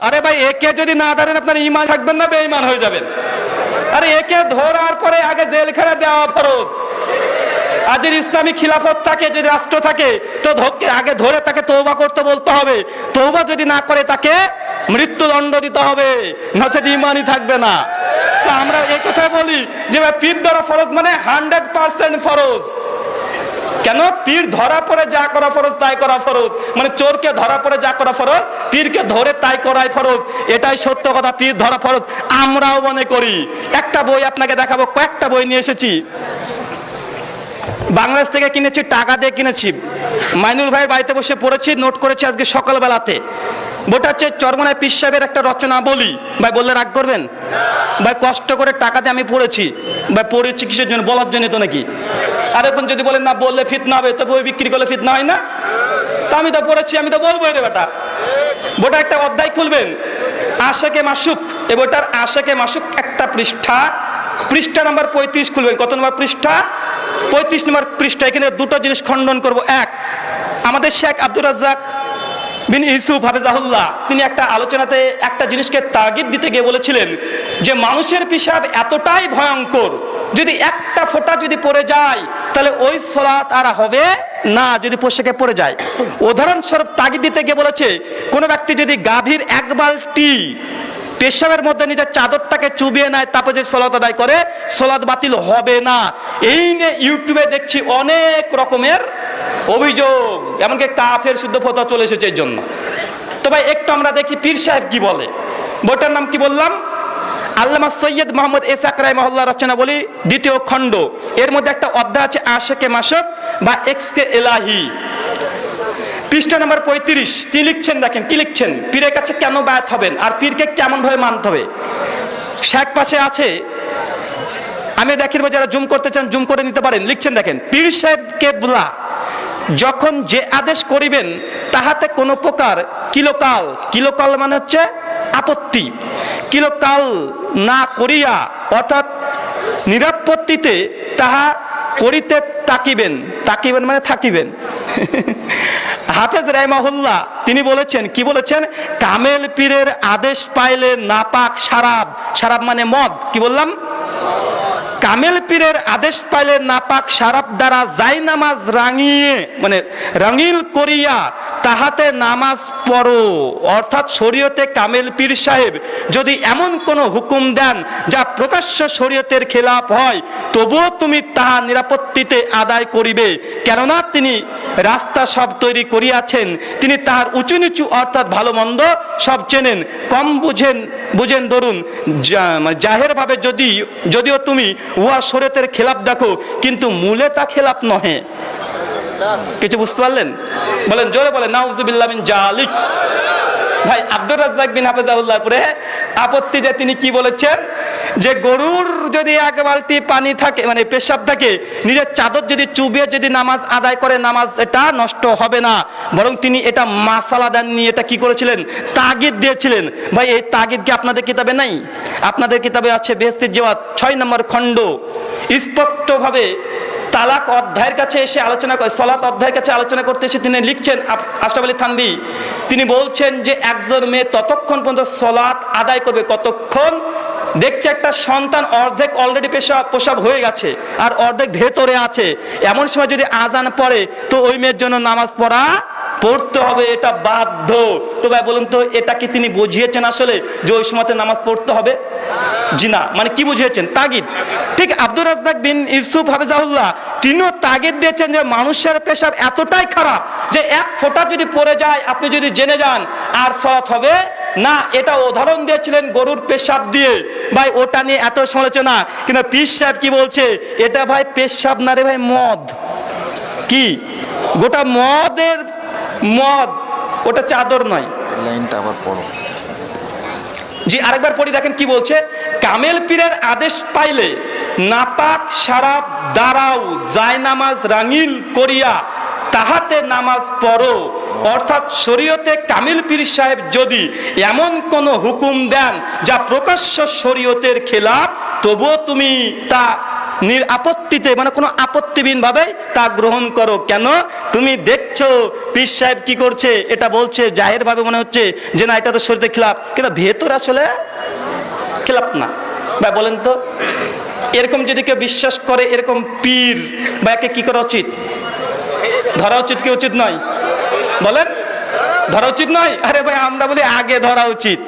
আরে ভাই, একে যদি না ধরেন আপনার ঈমান থাকবেন না, বেঈমান হয়ে যাবেন। আরে একে ধরার পরে আগে জেলখানা দেওয়া ফরজ। আর যদি ইসলামী খিলাফত থাকে, যদি রাষ্ট্র থাকে, তো আগে ধরে তাকে তওবা করতে বলতে হবে। তওবা যদি না করে তাকে মৃত্যুদণ্ড দিতে হবে, নচেত ঈমানই থাকবে না। তো আমরা এই কথা বলি যে পীর ধরা ফরজ মানে 100% ফরজ। কেন? পীর ধরা পরে যা করা ফরজ তাই করা ফরজ। মানে চোরকে ধরা পরে যা করা ফরজ, পীরকে ধরে তাই করাই ফরজ। এটাই সত্য কথা, পীর ধরা ফরজ আমরাও মনে করি। একটা বই আপনাকে দেখাবো, কয়েকটা বই নিয়ে এসেছি, বাংলাদেশ থেকে কিনেছি, টাকা দিয়ে কিনেছি। মাইনুল ভাই বাড়িতে বসে পড়েছি, নোট করেছি আজকে সকালবেলাতে। বইটা হচ্ছে চরমনায় পীর সাহেবের একটা রচনা বলি। ভাই বললে রাগ করবেন? ভাই কষ্ট করে টাকা দিয়ে আমি পড়েছি। ভাই পড়েছি কিসের জন্য? বলার জন্য তো নাকি? আর এখন যদি বলেন না বললে ফিতনা হবে, তো বই বিক্রি করলে ফিতনা হয় না? তা আমি তো পড়েছি, আমি তো বলবো রে বেটা। বইটা একটা অধ্যায় খুলবেন, আশেকে মাসুক। এই বইটার আশেকে মাসুক একটা পৃষ্ঠা নাম্বার 35 খুলবেন। কত নম্বর পৃষ্ঠা? 35 নম্বর পৃষ্ঠা। এখানে দুটো জিনিস খণ্ডন করব। এক, আমাদের শেখ আব্দুর রাজ্জাক বিন ইউসুফ হাফেজাহুল্লাহ, তিনি একটা আলোচনাতে একটা জিনিসকে তাগিদ দিতে গিয়ে বলেছিলেন যে মানুষের পেশাব এতটাই ভয়ঙ্কর, যদি একটা ফোঁটা যদি পড়ে যায় তাহলে ওই সালাত আর হবে না, যদি পোশাকে পড়ে যায়। উদাহরণস্বরূপ তাগিদ দিতে গিয়ে বলেছে, কোনো ব্যক্তি যদি গাভীর এক বালতি পেশাবের মধ্যে নিজের চাদরটাকে চুবিয়ে নেয়, তারপর যে সালাত আদায় করে, সালাত বাতিল হবে না। এই নিয়ে ইউটিউবে দেখছি অনেক রকমের অভিযোগ, এমনকি কাফের শুদ্ধ ফতোয়া চলে এসেছে এর জন্য। তো ভাই একটু আমরা দেখি পীর সাহেব কি বলে। বইটার নাম কি বললাম? আল্লামা সৈয়দ মোহাম্মদ ইসহাক রাহিমাহুল্লাহ রচনা বলি, 2য় খণ্ড। এর মধ্যে একটা অধ্যায় আছে আশেকে মাসুক বা এক্সকে এলাহি। পৃষ্ঠা নাম্বার 35। কি লিখছেন দেখেন, কি লিখছেন? পীরের কাছে কেন বায়াত হবেন আর পীরকে কেমন ভাবে মানতে হবে। শেখ পাশে আছে, আমি দেখিয়ে যারা জুম করতে চান জুম করে নিতে পারেন। লিখছেন দেখেন, পীর সাহেব কেবলা যখন যে আদেশ করিবেন তাহাতে কোনো প্রকার কিলোকাল মানে হচ্ছে আপত্তি, কিলোকাল না করিয়া অর্থাৎ নিরাপত্তিতে তাহা করিতে তাকিবেন মানে থাকিবেন। হাফেজ রাহিমাহুল্লাহ তিনি বলেছেন, কি বলেছেন? কামেল পীরের আদেশ পাইলে নাপাক শারাব মানে মদ। কি বললাম? কামেল পীরের আদেশ পাইলে নাপাক শারাব দ্বারা যাই নামাজ রাঙিয়ে মানে রঙিল করিয়া তাহাতে নামাজ পড়ো। অর্থাৎ শরীয়তে কামেল পীর সাহেব যদি এমন কোন হুকুম দেন যা প্রকাশ্য শরীয়তের খেলাফ হয়, তবুও তুমি তাহা নিরাপত্তিতে আদায় করিবে, কেননা তিনি রাস্তা সব তৈরি করিয়াছেন, তিনি তাহার উঁচু নিচু অর্থাৎ ভালো মন্দ সব চেনেন। কম বুঝেন ধরুন জাহের ভাবে যদিও তুমি উহা শরীয়তের খেলাফ দেখো, কিন্তু মূলে তা খেলাফ নহে। কিছু বুঝতে পারলেন? বলেন জোরে বলেন নাউজুবিল্লাহ মিন জালিক। ভাই আব্দুর রাজ্জাক বিন হাফেজাহুল্লাহ পরে আপত্তি যে তিনি কি বলেছেন, যে গরুর যদি এক বালতি পানি থাকে মানে পেশাব থাকে, নিজের চাদর যদি চুবিয়ে যদি নামাজ আদায় করে, নামাজ এটা নষ্ট হবে না, বরং তিনি এটা মাসালা দেননি, এটা কি করেছিলেন? তাগিদ দিয়েছিলেন। ভাই এই তাগিদ কি আপনাদের কিতাবে নাই? আপনাদের কিতাবে আছে বেহেশতের জেওয়াদ 6 নম্বর খণ্ড। স্পষ্টভাবে তালাক অধ্যায়ের কাছে এসে আলোচনা করে, সালাত অধ্যায়ের কাছে আলোচনা করতে এসে তিনি লিখছেন, আশরাফ আলী থানভী তিনি বলছেন যে একজন মেয়ে ততক্ষণ পর্যন্ত সালাত আদায় করবে কতক্ষণ দেখছে একটা সন্তান অর্ধেক অলরেডি প্রসাব হয়ে গেছে আর অর্ধেক ভেতরে আছে, এমন সময় যদি আজান পড়ে তো ওই মেয়ের জন্য নামাজ পড়তে হবে, এটা বাধ্য। তো ভাই বলুন তো, এটা কি তিনি বুঝিয়েছেন আসলে যে ওই সময়তে নামাজ পড়তে হবে? জি না। মানে কি বুঝিয়েছেন? তাগিদ। ঠিক আব্দুর রাজ্জাক বিন ইউসুফ হাফেজাহুল্লাহ তিনিও তাগিদ দিয়েছেন যে মানুষের পেশাব এতটাই খারাপ যে এক ফোঁটা যদি পড়ে যায়, আপনি যদি জেনে যান আর সালাত হবে না। এটা উদাহরণ দিয়েছিলেন গরুর পেশাব দিয়ে। ভাই ওটা নিয়ে এত সমালোচনা, কিন্তু পীর সাহেব কি বলছে? এটা ভাই পেশাব না রে ভাই, মদ। কি গোটা মদ, ওটা চাদর নয়। লাইনটা আবার পড়ো। জি আরেকবার পড়ি, দেখেন কি বলছে। কামেল পীরের আদেশ পাইলে নাপাক শারাব দ্বারাও যায় নামাজ রাঙিল করিয়া তাহাতে নামাজ পড়ো। অর্থাৎ শরীয়তে কামিল পীর সাহেব যদি এমন কোন হুকুম দেন যা প্রকাশ্য শরীয়তের খেলাফ, তবুও তুমি তা আপত্তিতে, মানে কোনো আপত্তিবিহীন ভাবে তা গ্রহণ করো। কেন? তুমি দেখছো পীর সাহেব কি করছে, এটা বলছে জাহের ভাবে মনে হচ্ছে যে না এটা তো শরীয়তের খিলাফ, কিন্তু ভেতর আসলে খিলাফ না। ভাই বলেন তো, এরকম যদি কেউ বিশ্বাস করে, এরকম পীর ভাইকে কি করা উচিত? ধরা উচিত কি উচিত নয়? বলেন, ধরা উচিত নয়? আরে ভাই আমরা বলি আগে ধরা উচিত,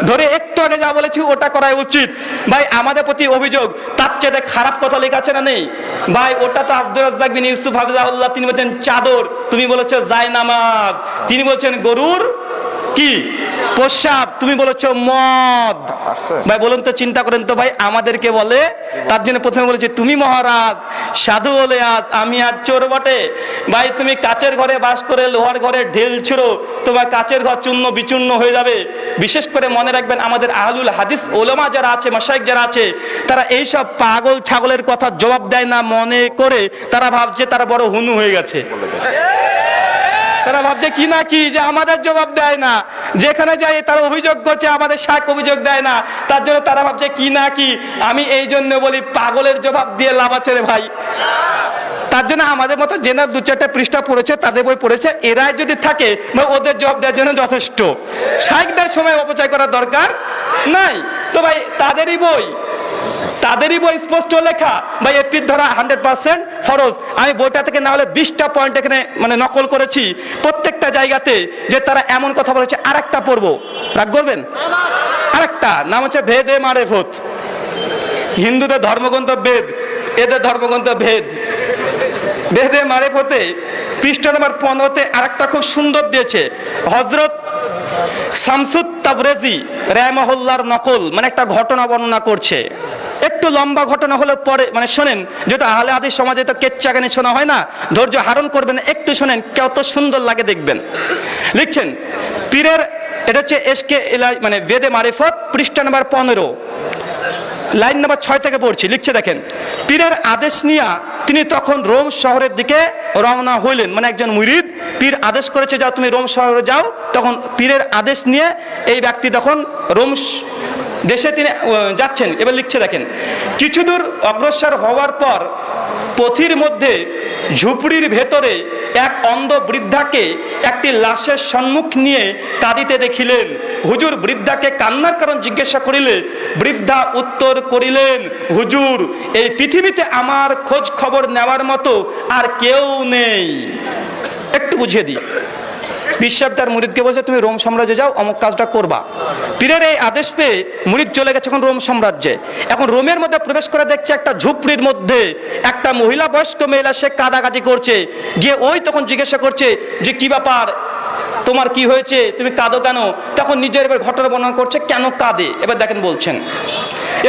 ধরে একটু আগে যা বলেছি ওটা করা উচিত। ভাই আমাদের প্রতি অভিযোগ, তার চেয়ে খারাপ কথা লেখা আছে না নেই? ভাই ওটা তো আব্দুর রাজ্জাক বিন ইউসুফ হাফিজাহুল্লাহ, তিনি বলছেন চাদর, তুমি বলেছো জায়নামাজ, তিনি বলছেন গরুর কি প্রস্রাব, তুমি বলেছো মদ। ভাই বলুন তো, চিন্তা করেন তো ভাই, আমাদেরকে বলে, তার জন্য প্রথমে বলেছে তুমি মহারাজ, সাধু হলে আজ, আমি আজ চোর বটে। ভাই তুমি কাচের ঘরে বাস করে লোহার ঘরে ঢেল ছুড়ো, তোমার কাচের ঘর চূর্ণ বিচূর্ণ হয়ে যাবে। বিশেষ করে মনে রাখবেন, আমাদের আহলুল হাদিস ওলামা যারা আছে, মাশায়েখ যারা আছে, তারা এইসব পাগল ছাগলের কথা জবাব দেয় না মনে করে, তারা ভাবছে তারা বড় হুনু হয়ে গেছে। তারা ভাবছে কি না কি, যে আমাদের জবাব দেয় না, যেখানে যাই তারা অভিযোগ করছে আমাদের শাক অভিযোগ দেয় না, তার জন্য তারা ভাবছে কি না কি। আমি এই জন্য বলি পাগলের জবাব দিয়ে লাভ আছে রে ভাই। তার জন্য আমাদের মতো জেনার 2-4টা পৃষ্ঠা পড়েছে, তাদের বই পড়েছে, এরাই যদি থাকে ওদের জবাব দেওয়ার জন্য যথেষ্ট। শাইখদের সময় অপচয় করার দরকার নাই। তো ভাই তাদেরই বই স্পষ্ট লেখা, ভাই এপির ধরা 100% ফরজ। আমি বইটা থেকে না হলে 20টা পয়েন্ট এখানে মানে নকল করেছি প্রত্যেকটা জায়গাতে, যে তারা এমন কথা বলেছে। আরেকটা পড়বো, রাগ করবেন? আরেকটা নাম হচ্ছে ভেদে মারেফত। হিন্দুদের ধর্মগ্রন্থ বেদ, এদের ধর্মগ্রন্থ ভেদ। ভেদে মারেফতে পৃষ্ঠা নম্বর 15-তে আরেকটা খুব সুন্দর দিয়েছে, হযরত শামসুত তাবরেজি রাহিমাহুল্লাহর নকল, মানে একটা ঘটনা বর্ণনা করছে। একটু লম্বা ঘটনা হলে পরে মানে শোনেন, যেহেতু আহলে হাদিস সমাজে তো কেচ্চা গানে শোনা হয় না, ধৈর্য হারণ করবেন, একটু শোনেন, কত সুন্দর লাগে দেখবেন। লিখছেন পীরের, এটা হচ্ছে এসকে এলাই মানে ভেদে মারিফত পৃষ্ঠা নম্বর 15, লাইন নাম্বার 6 থেকে পড়ছি। লিখছে দেখেন, পীরের আদেশ নিয়ে তিনি তখন রোম শহরের দিকে রওনা হইলেন। মানে একজন মুরিদ, পীর আদেশ করেছে যাও তুমি রোম শহরে যাও, তখন পীরের আদেশ নিয়ে এই ব্যক্তি তখন রোম দেশে তিনি যাচ্ছেন। এবার লিখছে দেখেন, কিছু দূর অগ্রসর হওয়ার পর পথির মধ্যে ঝুপড়ির ভেতরে এক অন্ধ বৃদ্ধাকে একটি লাশের সম্মুখ নিয়ে কাঁদিতে দেখিলেন। হুজুর বৃদ্ধাকে কান্নার কারণ জিজ্ঞাসা করিলে বৃদ্ধা উত্তর করিলেন, হুজুর এই পৃথিবীতে আমার খোঁজ খবর নেওয়ার মতো আর কেউ নেই। একটু বুঝিয়ে দিই, বিশ্বাব তার মুরিদকে বলছে তুমি রোম সাম্রাজ্যে যাও, অমুক কাজটা করবা। পীরের এই আদেশ পেয়ে মুরিদ চলে গেছে এখন রোম সাম্রাজ্যে। এখন রোমের মধ্যে প্রবেশ করে দেখছে একটা ঝুপড়ির মধ্যে একটা মহিলা, বয়স্ক মহিলা, সে কাঁদাকাটি করছে। গিয়ে ওই তখন জিজ্ঞাসা করছে যে কি ব্যাপার, তোমার কি হয়েছে, তুমি কাঁদো কেন? তখন নিজের এবার ঘটনা বর্ণনা করছে কেন কাঁদে। এবার দেখেন বলছেন,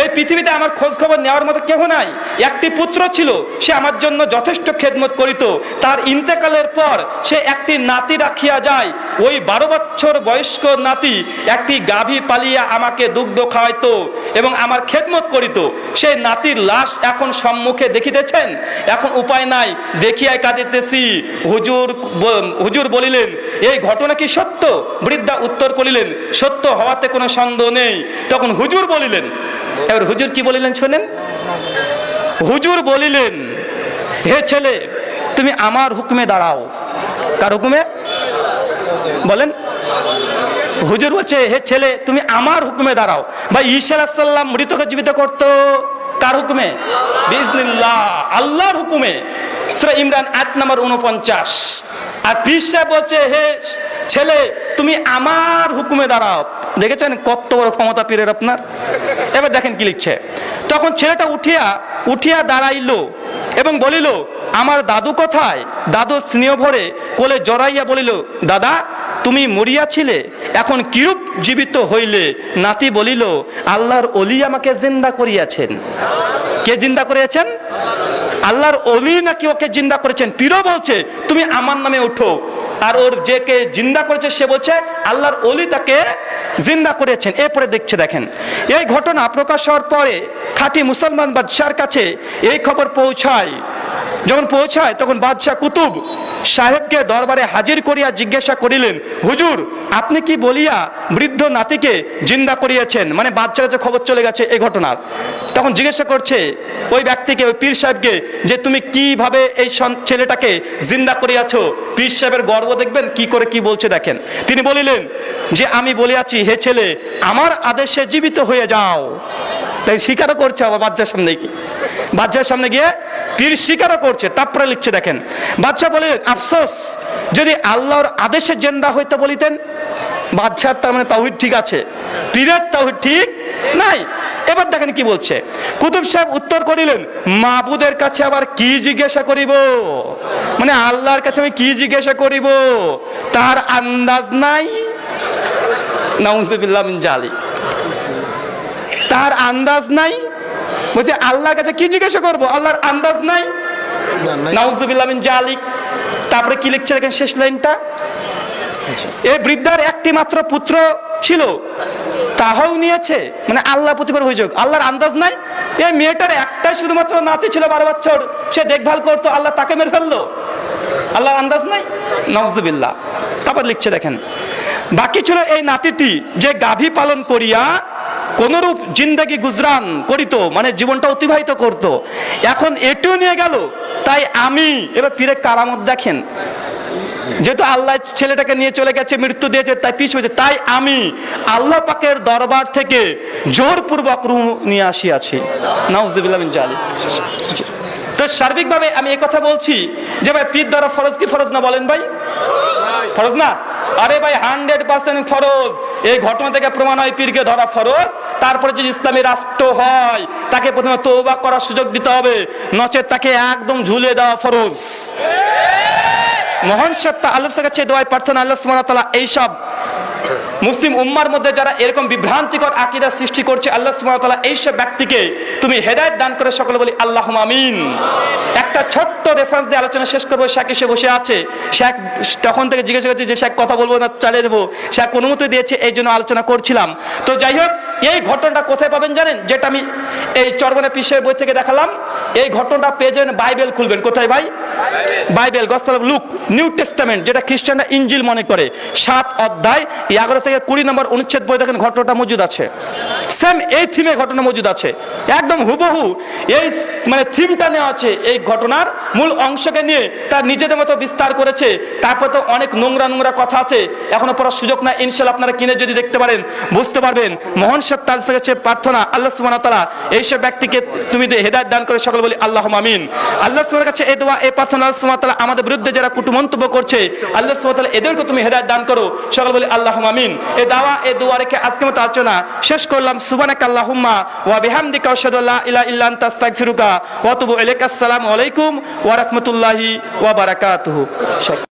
এই পৃথিবীতে আমার খোঁজ খবর নেওয়ার মতো কেউ নাই। একটি পুত্র ছিল, সে আমার জন্য যথেষ্ট খেদমত করিত। তার ইন্তেকালের পর সে একটি নাতি রাখিয়া যায়। ওই 12 বছর বয়স্ক নাতি একটি গাভী পালিয়া আমাকে দুগ্ধ খাওয়াইতো এবং আমার খেদমত করিত। সেই নাতির লাশ এখন সম্মুখে দেখিতেছেন, এখন উপায় নাই, দেখিয়াই কাঁদিতেছি। হুজুর বলিলেন, এই ঘটনা কি সত্য? বৃদ্ধা উত্তর করিলেন, সত্য হওয়াতে কোনো সন্দেহ নেই। তখন হুজুর বলিলেন, এবার হুজুর কি বলিলেন শোনেন। হুজুর বলিলেন, হে ছেলে তুমি আমার হুকুমে দাঁড়াও। কার হুকুমে বলেন? হুজুর বলছে, হে ছেলে তুমি আমার হুকুমে দাঁড়াও। ভাই ঈসা আলাইহিস সালাম মৃতকে জীবিত করতো কার হুকুমে? বিইজনিল্লাহ, আল্লাহর হুকুমে। সূরা ইমরান আয়াত নম্বর 49। আর পীর সাহেব বলছে, হে ছেলে তুমি আমার হুকুমে দাঁড়াও। দেখেছেন কত বড় ক্ষমতা পীরের আপনার। এবার দেখেন কি লিখছে, তখন ছেলেটা উঠিয়া দাঁড়াইল এবং বলিল, আমার দাদু কোথায়? দাদু স্নেহ ভরে কোলে জড়াইয়া বলিল, দাদা তুমি মরিয়াছিলে, এখন কিরূপ জীবিত হইলে? নাতি বলিল, আল্লাহর ওলি আমাকে জিন্দা করিয়াছেন। কে জিন্দা করিয়াছেন? আল্লাহর ওলি নাকি ওকে জিন্দা করেছেন? পীরও বলছে তুমি আমার নামে উঠো, আর ওর যে কে জিন্দা করেছে সে বলছে আল্লাহর ওলি তাকে জিন্দা করেছেন। এরপরে দেখছে দেখেন, এই ঘটনা প্রকাশ হওয়ার পরে খাঁটি মুসলমান বাদশার কাছে এই খবর পৌঁছায়। যখন পৌঁছায় তখন বাদশাহ কুতুব সাহেবকে দরবারে হাজির করিয়া জিজ্ঞাসা করিলেন, হুজুর আপনি কি বলিয়া বৃদ্ধ নাতিকে জিন্দা করিয়েছেন? মানে বাচ্চার কাছে খবর চলে গেছে এই ঘটনার। তখন জিজ্ঞাসা করছে ওই ব্যক্তিকে, ওই পীর সাহেবকে, যে তুমি কিভাবে এই ছেলেটাকে জিন্দা করিয়াছো? পীর সাহেবের গর্ব দেখবেন কি করে কি বলছে দেখেন। তিনি বলিলেন যে আমি বলিয়াছি, হে ছেলে আমার আদেশে জীবিত হয়ে যাও। তাই স্বীকারও করছে আবার বাচ্চার সামনে গিয়ে, বাচ্চার সামনে গিয়ে পীর স্বীকারও করছে। তারপরে লিখছে দেখেন, বাচ্চা বলিলেন আফসোস যদি আল্লাহর আদেশে জিন্দা হইতে বলিতেন। বাচ্চার তার মানে তাওহীদ ঠিক আছে, পীরের তাওহীদ ঠিক নাই। এবার দেখেন কি বলছে, কুতুব সাহেব উত্তর করিলেন, মাবুদের কাছে আবার কি জিজ্ঞাসা করিব? মানে আল্লাহর কাছে আমি কি জিজ্ঞাসা করিব? তার আন্দাজ নাই। নাউজুবিল্লাহ মিন জালিক, তার আন্দাজ নাই। বলছে আল্লাহর কাছে কি জিজ্ঞাসা করব, আল্লাহর আন্দাজ নাই। নাউজুবিল্লাহ মিন জালিক। তারপরে কি লিখছে দেখেন শেষ লাইনটা, এই বৃদ্ধার একটি মাত্র পুত্র ছিল, তাহাও নিয়েছে। মানে আল্লাহ প্রতিবার অভিযোগ, আল্লাহর আন্দাজ নাই। এই মেয়েটার একটাই শুধুমাত্র নাতি ছিল 12 বছর, সে দেখভাল করতো, আল্লাহ তাকে মেরে ফেললো, আল্লাহর আন্দাজ নাই। নাউজুবিল্লাহ। তারপর লিখছে দেখেন, বাকি ছিল এই নাতিটি যে গাভী পালন করিয়া কোনরূপ জিন্দেগি গুজরান করিত, মানে জীবনটা অতিবাহিত করত, এখন এটিও নিয়ে গেল। তাই আমি, এবার পীরের কারামত দেখেন, যেহেতু আল্লাহ ছেলেটাকে নিয়ে চলে গেছে, মৃত্যু দিয়েছে, তাই পিছু হয়েছে, তাই আমি আল্লাহ পাকের দরবার থেকে জোরপূর্বক রূহ নিয়ে আসিয়াছি। নাউজুবিল্লাহ মিন জালিক। তো সার্বিকভাবে আমি এই কথা বলছি যে ভাই পীর ধরা ফরজ কি ফরজ না? বলেন ভাই, ফরজ না? আরে ভাই 100% ফরজ। এই ঘটনা থেকে প্রমাণ হয় পীরকে ধরা ফরজ। তারপরে যদি ইসলামী রাষ্ট্র হয় তাকে প্রথমে তওবা করার সুযোগ দিতে হবে, নচেত তাকে একদম ঝুলিয়ে দেওয়া ফরজ। মহান সত্তা আল্লাহর কাছে দোয়া প্রার্থনা, আল্লাহ সুবহানাহু ওয়া তাআলা এইসব মুসলিম উম্মার মধ্যে যারা এরকম বিভ্রান্তিকর আকীদা সৃষ্টি করছে, আল্লাহ সুবহানাহু ওয়া তাআলা এইসব ব্যক্তিকে তুমি হেদায়েত দান করে সকলে বলি আল্লাহুম্মা আমিন। একটা ছোট্ট রেফারেন্স দিয়ে আলোচনা শেষ করবো। শেখ এসে বসে আছে, শেখ তখন থেকে জিজ্ঞাসা করছে যে শেখ কথা বলবো না চালিয়ে দেবো, শেখ অনুমতি দিয়েছে, এই জন্য আলোচনা করছিলাম। তো যাই হোক, এই ঘটনাটা কোথায় পাবেন জানেন? যেটা আমি এই চরমনায় পীর সাহেবের বই থেকে দেখালাম, এই ঘটনাটা পেয়ে যাবেন বাইবেল খুলবেন। কোথায় ভাই? Bible, gospel of look, new testament, যেটা খ্রিস্টানরা ইনজিল মনে করে, 7 অধ্যায় 11 থেকে 20 নম্বর অনুচ্ছেদ বই দেখেন, ঘটনাটা মজুদ আছে। সেম এই থিমে ঘটনা মজুদ আছে, একদম হুবহু এই মানে থিমটা নেওয়া আছে। এই ঘটনার মূল অংশকে নিয়ে তার নিজেদের মতো বিস্তার করেছে। তারপর তো অনেক নোংরা নোংরা কথা আছে, এখনো পড়ার সুযোগ না। ইনশাআল্লাহ আপনারা কিনে যদি দেখতে পারেন বুঝতে পারবেন। মহান সত্তার কাছে প্রার্থনা, আল্লাহ সুবহানাহু ওয়া তাআলা এইসব ব্যক্তিকে তুমি হেদায়েত দান করে সকল বলি আল্লাহুম্মা আমিন। আল্লাহ সুবহানাহু কাছে এই দোয়া, এই প্রার্থনা, আল্লাহ সুবহানাহু ওয়া তাআলা আমাদের বিরুদ্ধে যারা কুটু মন্তব্য করছে, আল্লাহ সুবহানাহু ওয়া তাআলা এদেরকে তুমি হেদায়েত দান করো, সকল বলি আল্লাহুম্মা আমিন। এই দাওয়া, এই দোয়া রেখে আজকের মতো আলোচনা শেষ করলাম। সুবহানাকা আল্লাহুম্মা ওয়া বিহামদিকা আশহাদু আল্লা ইলাহা ইল্লা আনতা আস্তাগফিরুকা ওয়া আতুবু ইলাইকা। আসসালামু আলাইকুম ওয়া রাহমাতুল্লাহি ওয়া বারাকাতুহু।